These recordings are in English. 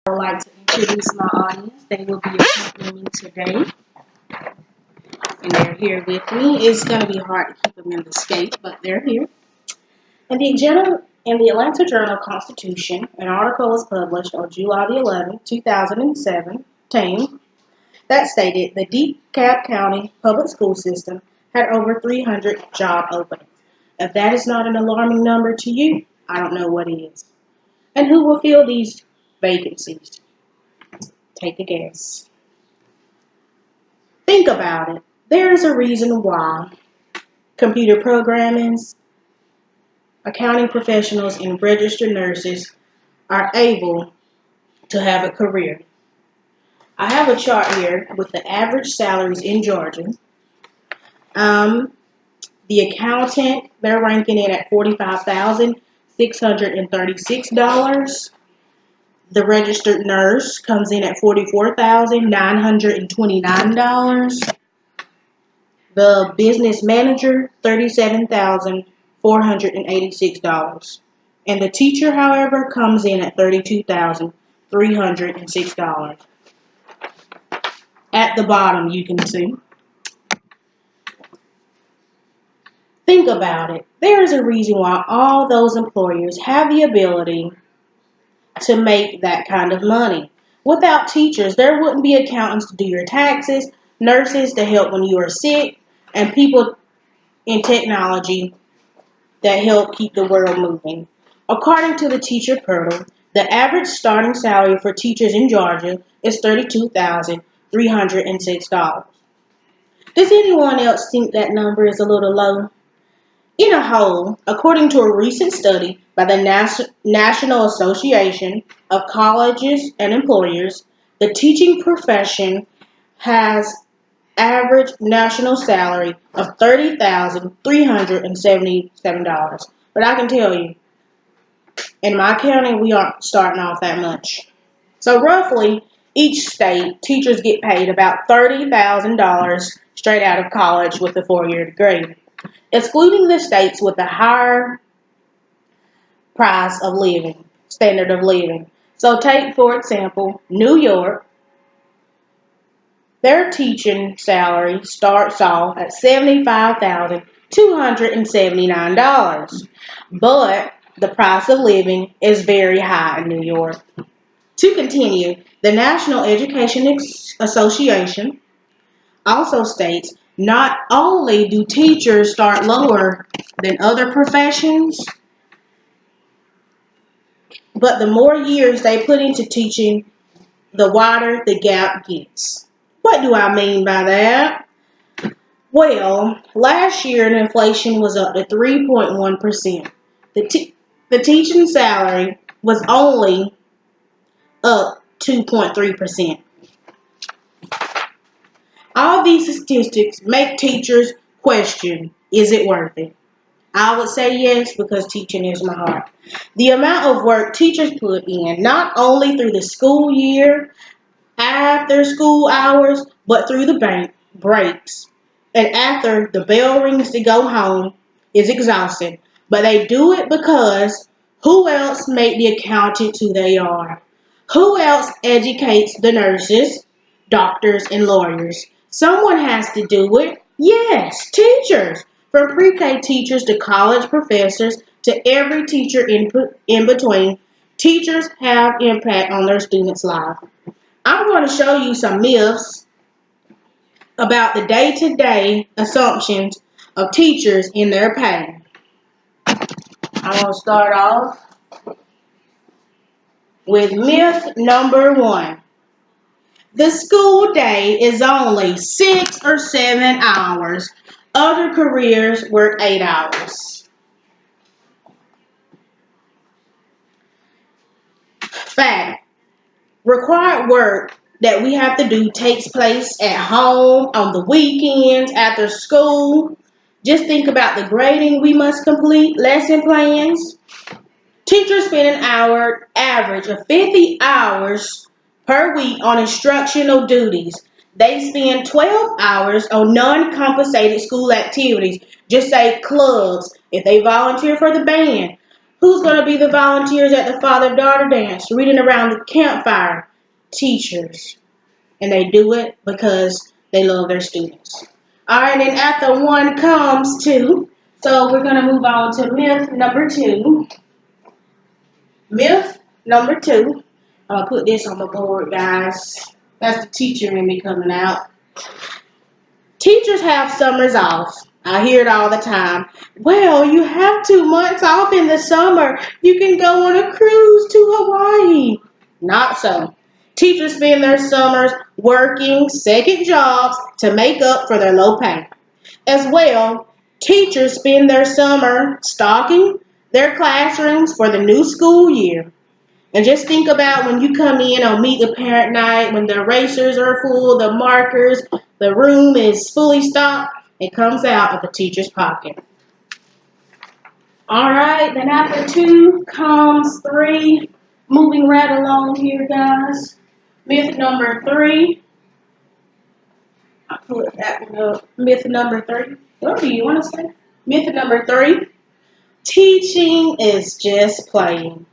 I would like to introduce my audience. They will be accompanying me today, and they're here with me. It's going to be hard to keep them in the scape, but they're here. In the Atlanta Journal-Constitution, an article was published on July the 11th, 2017, that stated the DeKalb County public school system had over 300 job openings. If that is not an alarming number to you, I don't know what is. And who will fill these vacancies? Take a guess. Think about it. There is a reason why computer programming, accounting professionals, and registered nurses are able to have a career. I have a chart here with the average salaries in Georgia. The accountant, they're ranking in at $45,636. The registered nurse comes in at $44,929. The business manager, $37,486. And the teacher, however, comes in at $32,306. At the bottom, you can see. Think about it. There is a reason why all those employers have the ability to make that kind of money. Without teachers, there wouldn't be accountants to do your taxes, nurses to help when you are sick, and people in technology that help keep the world moving. According to the teacher portal, the average starting salary for teachers in Georgia is $32,306. Does anyone else think that number is a little low? In a whole, according to a recent study by the National Association of Colleges and Employers, the teaching profession has average national salary of $30,377. But I can tell you, in my county, we aren't starting off that much. So roughly, each state, teachers get paid about $30,000 straight out of college with a 4-year degree, excluding the states with a higher standard of living. So take, for example, New York. Their teaching salary starts off at $75,279. But the price of living is very high in New York. To continue, the National Education Association also states not only do teachers start lower than other professions, but the more years they put into teaching, the wider the gap gets. What do I mean by that? Well, last year inflation was up to 3.1%. The teaching salary was only up 2.3%. All these statistics make teachers question, is it worth it? I would say yes, because teaching is my heart. The amount of work teachers put in, not only through the school year, after school hours, but through the breaks, and after the bell rings to go home, is exhausting. But they do it because who else make the accountants who they are? Who else educates the nurses, doctors, and lawyers? Someone has to do it. Yes, teachers. From pre-K teachers to college professors to every teacher in between, teachers have impact on their students' lives. I'm going to show you some myths about the day-to-day assumptions of teachers in their pay. I'm going to start off with myth number 1. The school day is only 6 or 7 hours. Other careers work 8 hours. Fact. Required work that we have to do takes place at home, on the weekends, after school. Just think about the grading we must complete, lesson plans. Teachers spend an average of 50 hours per week on instructional duties. They spend 12 hours on non-compensated school activities, just say clubs, if they volunteer for the band, Who's going to be the volunteers at the father-daughter dance, reading around the campfire? Teachers. And they do it because they love their students. All right, and after one comes two. So we're going to move on to myth number two. Myth number two. I'll put this on the board, guys. That's the teacher in me coming out. Teachers have summers off. I hear it all the time. Well, you have 2 months off in the summer. You can go on a cruise to Hawaii. Not so. Teachers spend their summers working second jobs to make up for their low pay. As well, teachers spend their summer stocking their classrooms for the new school year. And just think about when you come in on Meet the Parent Night, when the erasers are full, the markers, the room is fully stocked, it comes out of the teacher's pocket. All right, then after two comes three. Moving right along here, guys. Myth number three. I'll put that one up. Myth number three. What do you want to say? Myth number three. Teaching is just playing.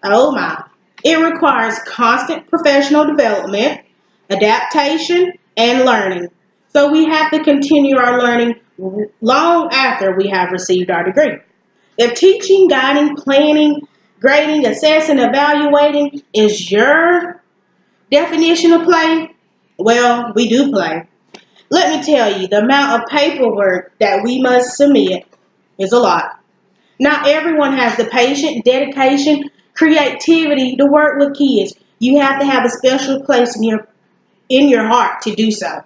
Oh my. It requires constant professional development, adaptation, and learning. So we have to continue our learning long after we have received our degree. If teaching, guiding, planning, grading, assessing, evaluating is your definition of play, well, we do play. Let me tell you, the amount of paperwork that we must submit is a lot. Not everyone has the patience, dedication, creativity to work with kids. You have to have a special place in your heart to do so.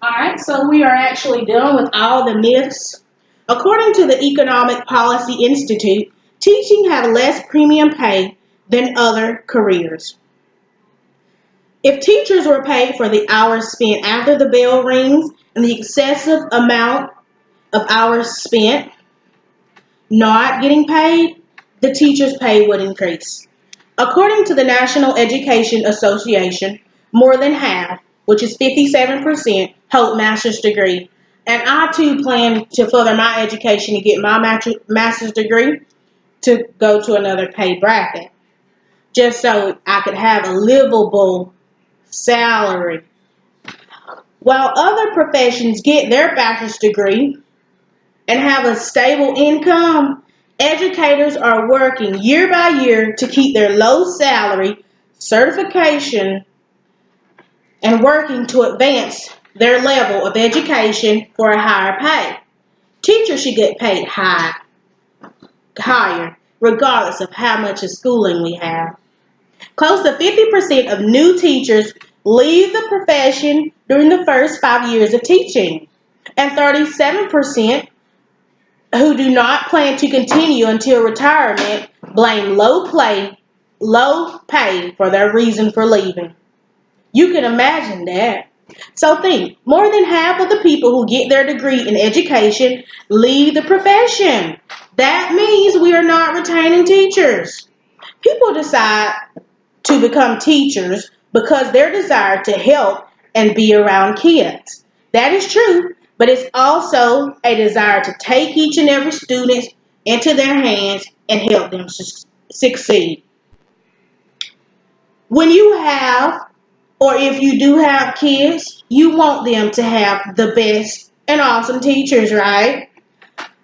Alright, so we are actually done with all the myths. According to the Economic Policy Institute, teaching has less premium pay than other careers. If teachers were paid for the hours spent after the bell rings and the excessive amount of hours spent not getting paid, the teacher's pay would increase. According to the National Education Association, more than half, which is 57%, hold master's degree. And I too plan to further my education to get my master's degree to go to another pay bracket, just so I could have a livable salary. While other professions get their bachelor's degree and have a stable income, educators are working year by year to keep their low salary, certification, and working to advance their level of education for a higher pay. Teachers should get paid higher, regardless of how much of schooling we have. Close to 50% of new teachers leave the profession during the first 5 years of teaching, and 37% who do not plan to continue until retirement blame low pay for their reason for leaving. You can imagine that. So think, more than half of the people who get their degree in education leave the profession. That means we are not retaining teachers. People decide to become teachers because their desire to help and be around kids. That is true, but it's also a desire to take each and every student into their hands and help them succeed. When you have, or if you do have kids, you want them to have the best and awesome teachers, right?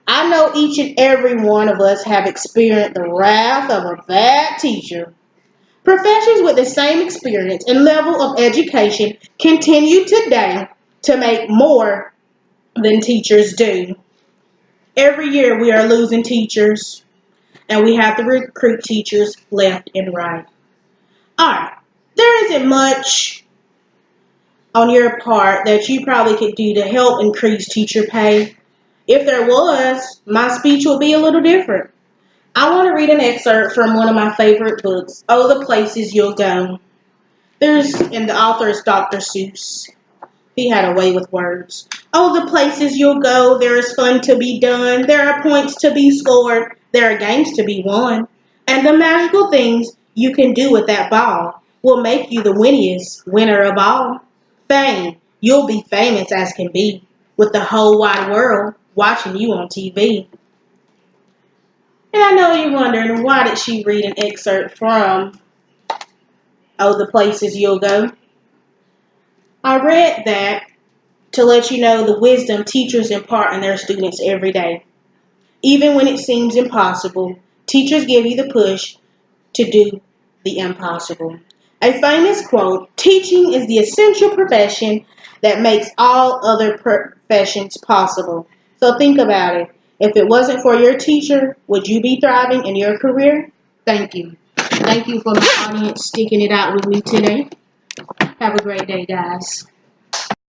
I know each and every one of us have experienced the wrath of a bad teacher. Professions with the same experience and level of education continue today to make more than teachers do. Every year we are losing teachers, and we have to recruit teachers left and right. Alright, there isn't much on your part that you probably could do to help increase teacher pay. If there was, my speech would be a little different. I want to read an excerpt from one of my favorite books, Oh, the Places You'll Go. And the author is Dr. Seuss. He had a way with words. Oh, the places you'll go, there is fun to be done. There are points to be scored. There are games to be won. And the magical things you can do with that ball will make you the winningest winner of all. Fame, you'll be famous as can be, with the whole wide world watching you on TV. And I know you're wondering, why did she read an excerpt from Oh, the Places You'll Go? I read that to let you know the wisdom teachers impart in their students every day. Even when it seems impossible, teachers give you the push to do the impossible. A famous quote, teaching is the essential profession that makes all other professions possible. So think about it. If it wasn't for your teacher, would you be thriving in your career? Thank you. Thank you for my audience sticking it out with me today. Have a great day, guys.